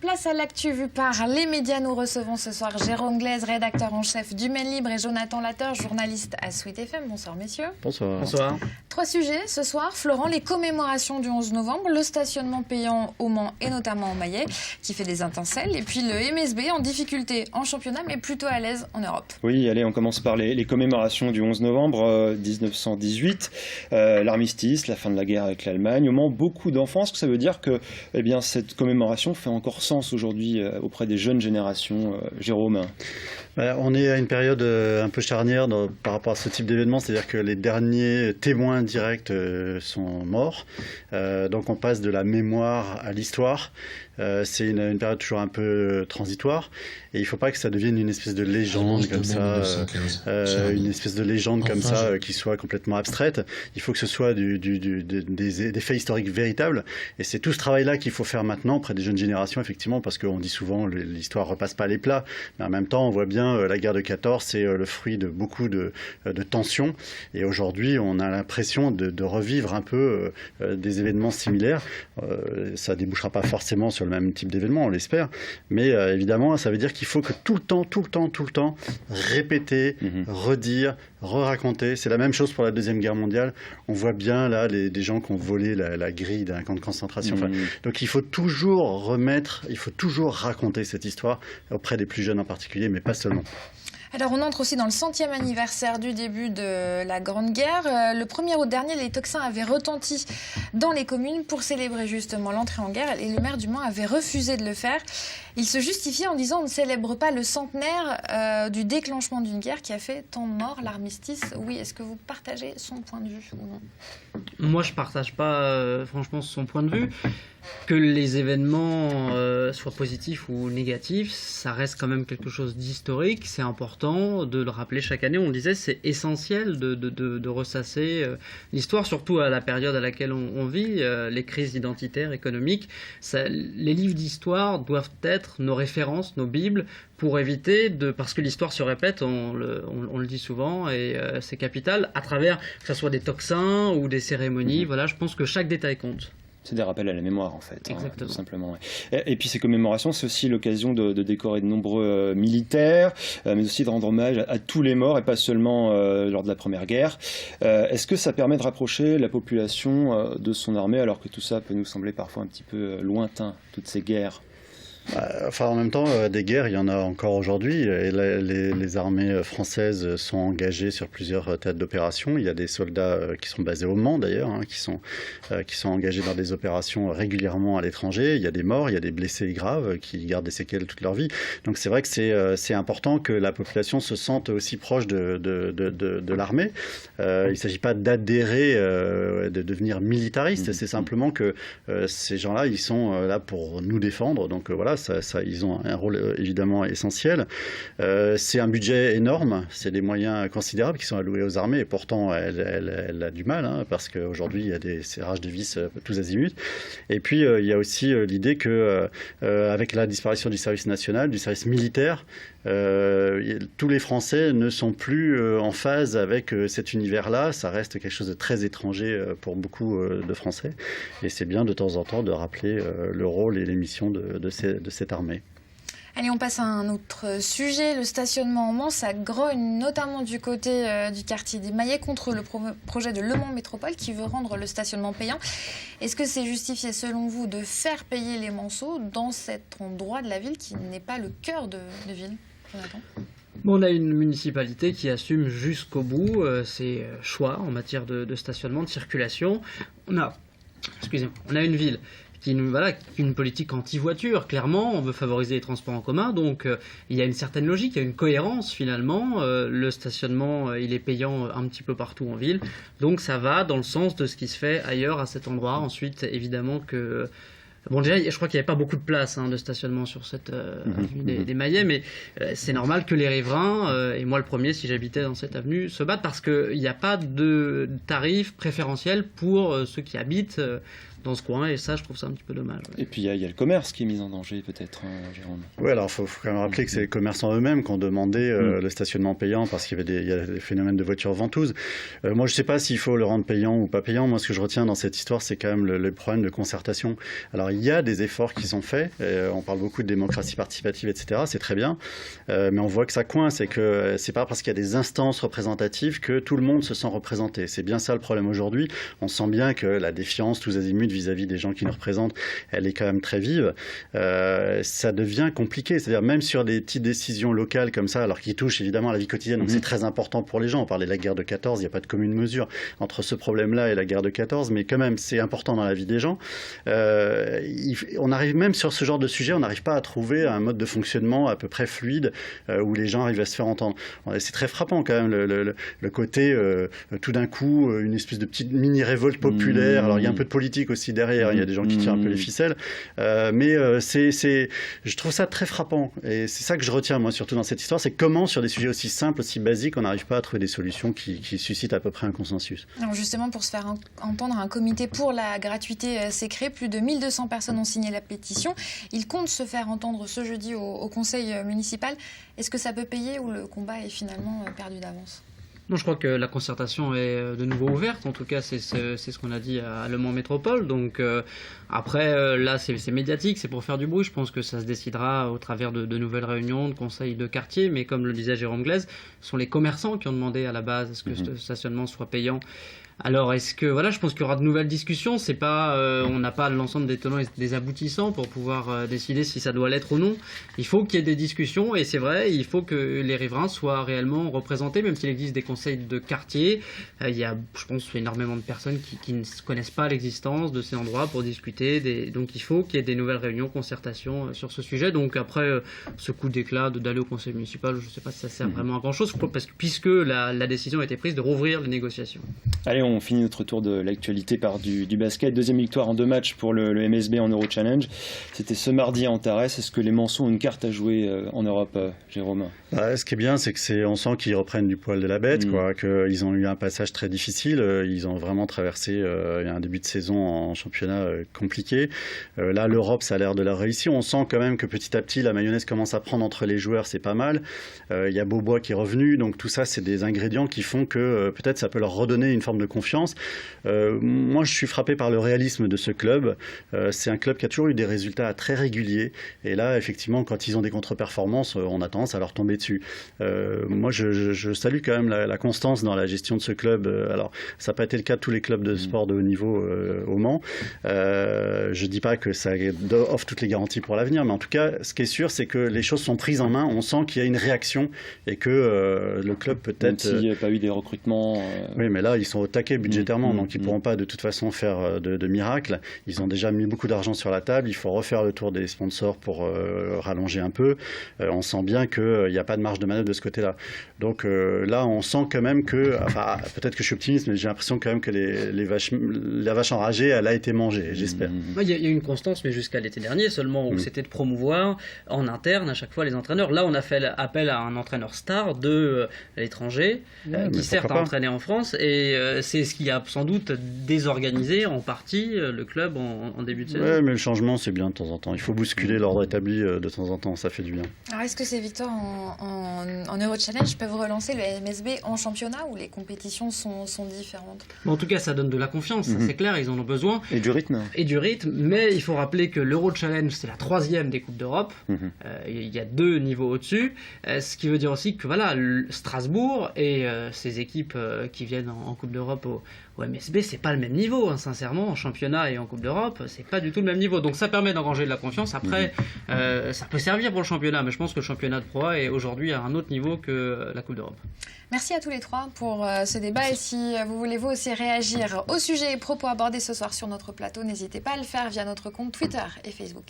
Place à l'actu vue par les médias. Nous recevons ce soir Jérôme Glaise, rédacteur en chef du Maine Libre, et Jonathan Lateur, journaliste à Sweet FM. Bonsoir messieurs. Bonsoir. Bonsoir. 3 sujets ce soir. Florent, les commémorations du 11 novembre, le stationnement payant au Mans et notamment au Maillet qui fait des étincelles, et puis le MSB en difficulté en championnat mais plutôt à l'aise en Europe. Oui, allez, on commence par les commémorations du 11 novembre 1918, l'armistice, la fin de la guerre avec l'Allemagne. Au Mans, beaucoup d'enfants. Est-ce que ça veut dire que cette commémoration fait encore sens aujourd'hui auprès des jeunes générations, Jérôme? On est à une période un peu charnière par rapport à ce type d'événement, c'est-à-dire que les derniers témoins directs sont morts. Donc on passe de la mémoire à l'histoire. C'est une période toujours un peu transitoire et il ne faut pas que ça devienne une espèce de légende comme ça, qui soit complètement abstraite. Il faut que ce soit des faits historiques véritables et c'est tout ce travail-là qu'il faut faire maintenant auprès des jeunes générations, effectivement, parce qu'on dit souvent l'histoire ne repasse pas les plats, mais en même temps on voit bien la guerre de 14, c'est le fruit de beaucoup de tensions et aujourd'hui on a l'impression de revivre un peu des événements similaires. Ça ne débouchera pas forcément sur le même type d'événement, on l'espère, mais évidemment ça veut dire qu'il faut que tout le temps répéter, redire, re-raconter. C'est la même chose pour la Deuxième Guerre mondiale. On voit bien là des gens qui ont volé la grille d'un camp de concentration. Donc il faut toujours raconter cette histoire auprès des plus jeunes en particulier, mais pas seulement. Alors on entre aussi dans le 100e anniversaire du début de la Grande Guerre. Le 1er août dernier, les tocsins avaient retenti dans les communes pour célébrer justement l'entrée en guerre et le maire du Mans avait refusé de le faire. Il se justifiait en disant on ne célèbre pas le centenaire du déclenchement d'une guerre qui a fait tant de morts, l'armistice. Oui, est-ce que vous partagez son point de vue ou non? Moi, je ne partage pas franchement son point de vue. Que les événements soient positifs ou négatifs, ça reste quand même quelque chose d'historique. C'est important de le rappeler chaque année. On le disait, c'est essentiel de ressasser l'histoire, surtout à la période à laquelle on vit, les crises identitaires, économiques. Les livres d'histoire doivent être nos références, nos bibles, pour éviter parce que l'histoire se répète, on le dit souvent, et c'est capital, à travers que ce soit des tocsins ou des cérémonies. Voilà, je pense que chaque détail compte. C'est des rappels à la mémoire, en fait, tout simplement. Ouais. Et puis ces commémorations, c'est aussi l'occasion de décorer de nombreux militaires, mais aussi de rendre hommage à tous les morts, et pas seulement lors de la Première Guerre. Est-ce que ça permet de rapprocher la population de son armée, alors que tout ça peut nous sembler parfois un petit peu lointain, toutes ces guerres? En même temps, des guerres, il y en a encore aujourd'hui. Et les armées françaises sont engagées sur plusieurs théâtres d'opération. Il y a des soldats qui sont basés au Mans, d'ailleurs, qui sont engagés dans des opérations régulièrement à l'étranger. Il y a des morts, il y a des blessés graves qui gardent des séquelles toute leur vie. Donc c'est vrai que c'est important que la population se sente aussi proche de l'armée. Il ne s'agit pas d'adhérer, de devenir militariste. C'est simplement que ces gens-là, ils sont là pour nous défendre. Donc voilà. Ils ont un rôle évidemment essentiel. C'est un budget énorme, c'est des moyens considérables qui sont alloués aux armées et pourtant elle a du mal parce qu'aujourd'hui il y a des serrages de vis tous azimuts. Et puis il y a aussi l'idée que avec la disparition du service national, du service militaire, tous les Français ne sont plus en phase avec cet univers-là. Ça reste quelque chose de très étranger pour beaucoup de Français. Et c'est bien de temps en temps de rappeler le rôle et les missions de cette armée. Allez, on passe à un autre sujet. Le stationnement au Mans, ça grogne notamment du côté du quartier des Maillets contre le projet de Le Mans Métropole qui veut rendre le stationnement payant. Est-ce que c'est justifié selon vous de faire payer les Manceaux dans cet endroit de la ville qui n'est pas le cœur de ville, Jonathan ? On a une municipalité qui assume jusqu'au bout ses choix en matière de stationnement, de circulation. On a une ville qui a une politique anti-voiture, clairement, on veut favoriser les transports en commun, donc il y a une certaine logique, il y a une cohérence finalement, le stationnement il est payant un petit peu partout en ville, donc ça va dans le sens de ce qui se fait ailleurs à cet endroit. Ensuite, évidemment que... Bon, déjà, je crois qu'il n'y avait pas beaucoup de place de stationnement sur cette avenue des Maillets, mais c'est normal que les riverains, et moi le premier si j'habitais dans cette avenue, se battent parce qu'il n'y a pas de tarif préférentiel pour ceux qui habitent dans ce coin, et ça, je trouve ça un petit peu dommage. Et puis il y a le commerce qui est mis en danger peut-être, Jérôme. Oui, alors il faut quand même rappeler que c'est les commerçants eux-mêmes qui ont demandé le stationnement payant parce qu'il y a des phénomènes de voitures ventouses. Moi, je ne sais pas s'il faut le rendre payant ou pas payant. Moi, ce que je retiens dans cette histoire, c'est quand même le problème de concertation. Alors, il y a des efforts qui sont faits. On parle beaucoup de démocratie participative, etc. C'est très bien. Mais on voit que ça coince et que c'est pas parce qu'il y a des instances représentatives que tout le monde se sent représenté. C'est bien ça le problème aujourd'hui. On sent bien que la défiance tous azimuts vis-à-vis des gens qui nous représentent, elle est quand même très vive. Ça devient compliqué. C'est-à-dire même sur des petites décisions locales comme ça, alors qui touchent évidemment à la vie quotidienne, donc c'est très important pour les gens. On parlait de la guerre de 14, il n'y a pas de commune mesure entre ce problème-là et la guerre de 14, mais quand même c'est important dans la vie des gens. On arrive même sur ce genre de sujet, on n'arrive pas à trouver un mode de fonctionnement à peu près fluide où les gens arrivent à se faire entendre. C'est très frappant quand même le côté tout d'un coup une espèce de petite mini-révolte populaire. Alors il y a un peu de politique aussi derrière, il y a des gens qui tirent un peu les ficelles, mais je trouve ça très frappant et c'est ça que je retiens moi surtout dans cette histoire, c'est comment sur des sujets aussi simples, aussi basiques, on n'arrive pas à trouver des solutions qui suscitent à peu près un consensus. Alors justement, pour se faire entendre, un comité pour la gratuité s'est créé. Plus de 1200 personnes ont signé la pétition. Il compte se faire entendre ce jeudi au conseil municipal. Est-ce que ça peut payer ou le combat est finalement perdu d'avance ? Non, je crois que la concertation est de nouveau ouverte. En tout cas, c'est ce qu'on a dit à Le Mans Métropole. Donc après, là, c'est médiatique, c'est pour faire du bruit. Je pense que ça se décidera au travers de nouvelles réunions, de conseils de quartier. Mais comme le disait Jérôme Glaise, ce sont les commerçants qui ont demandé à la base à ce que ce stationnement soit payant. Alors, est-ce que, voilà, je pense qu'il y aura de nouvelles discussions. C'est pas, on n'a pas l'ensemble des tenants et des aboutissants pour pouvoir décider si ça doit l'être ou non. Il faut qu'il y ait des discussions et c'est vrai, il faut que les riverains soient réellement représentés, même s'il existe des conseils de quartier. Il y a, je pense, énormément de personnes qui ne connaissent pas l'existence de ces endroits pour discuter. Donc, il faut qu'il y ait des nouvelles réunions, concertations sur ce sujet. Donc, après, ce coup d'éclat d'aller au conseil municipal, je ne sais pas si ça sert vraiment à grand-chose, puisque la décision a été prise de rouvrir les négociations. Allez, on finit notre tour de l'actualité par du basket. Deuxième victoire en 2 matchs pour le MSB en Euro Challenge. C'était ce mardi à Antares. Est-ce que les Manceaux ont une carte à jouer en Europe, Jérôme ? Ce qui est bien, c'est on sent qu'ils reprennent du poil de la bête, qu'ils ont eu un passage très difficile. Ils ont vraiment traversé un début de saison en championnat compliqué. Là, l'Europe, ça a l'air de leur réussir. On sent quand même que petit à petit, la mayonnaise commence à prendre entre les joueurs. C'est pas mal. Il y a Beaubois qui est revenu. Donc tout ça, c'est des ingrédients qui font que peut-être ça peut leur redonner une forme de confiance. Moi, je suis frappé par le réalisme de ce club. C'est un club qui a toujours eu des résultats très réguliers. Et là, effectivement, quand ils ont des contre-performances, on a tendance à leur tomber dessus. Moi, je salue quand même la constance dans la gestion de ce club. Alors, ça n'a pas été le cas de tous les clubs de sport de haut niveau au Mans. Je ne dis pas que ça offre toutes les garanties pour l'avenir, mais en tout cas, ce qui est sûr, c'est que les choses sont prises en main. On sent qu'il y a une réaction et que le club peut-être... Même s'il n'y a pas eu des recrutements... Oui, mais là, ils sont au taquet budgétairement, donc ils ne pourront pas de toute façon faire de miracles. Ils ont déjà mis beaucoup d'argent sur la table. Il faut refaire le tour des sponsors pour rallonger un peu. On sent bien qu'il n'y a pas de marge de manœuvre de ce côté-là. Donc là, on sent quand même que... Enfin, peut-être que je suis optimiste, mais j'ai l'impression quand même que la vache enragée, elle a été mangée, j'espère. Il y a une constance, mais jusqu'à l'été dernier seulement, où c'était de promouvoir en interne à chaque fois les entraîneurs. Là, on a fait appel à un entraîneur star de l'étranger, qui certes a entraîné en France, et c'est ce qui a sans doute désorganisé en partie le club en début de saison. Oui, mais le changement, c'est bien de temps en temps. Il faut bousculer l'ordre établi de temps en temps, ça fait du bien. Alors, est-ce que ces victoires en Euro Challenge peuvent relancer le MSB en championnat où les compétitions sont différentes ? En tout cas, ça donne de la confiance, ça, c'est clair, ils en ont besoin. Et du rythme. Mais il faut rappeler que l'Euro Challenge, c'est la 3e des Coupes d'Europe. Il y a 2 niveaux au-dessus. Ce qui veut dire aussi que voilà, Strasbourg et ces équipes qui viennent en Coupe d'Europe au MSB, c'est pas le même niveau, sincèrement, en championnat et en Coupe d'Europe, c'est pas du tout le même niveau. Donc ça permet d'engranger de la confiance. Après, ça peut servir pour le championnat, mais je pense que le championnat de Pro A est aujourd'hui à un autre niveau que la Coupe d'Europe. Merci à tous les 3 pour ce débat. Et si vous voulez vous aussi réagir aux sujets et propos abordés ce soir sur notre plateau, n'hésitez pas à le faire via notre compte Twitter et Facebook.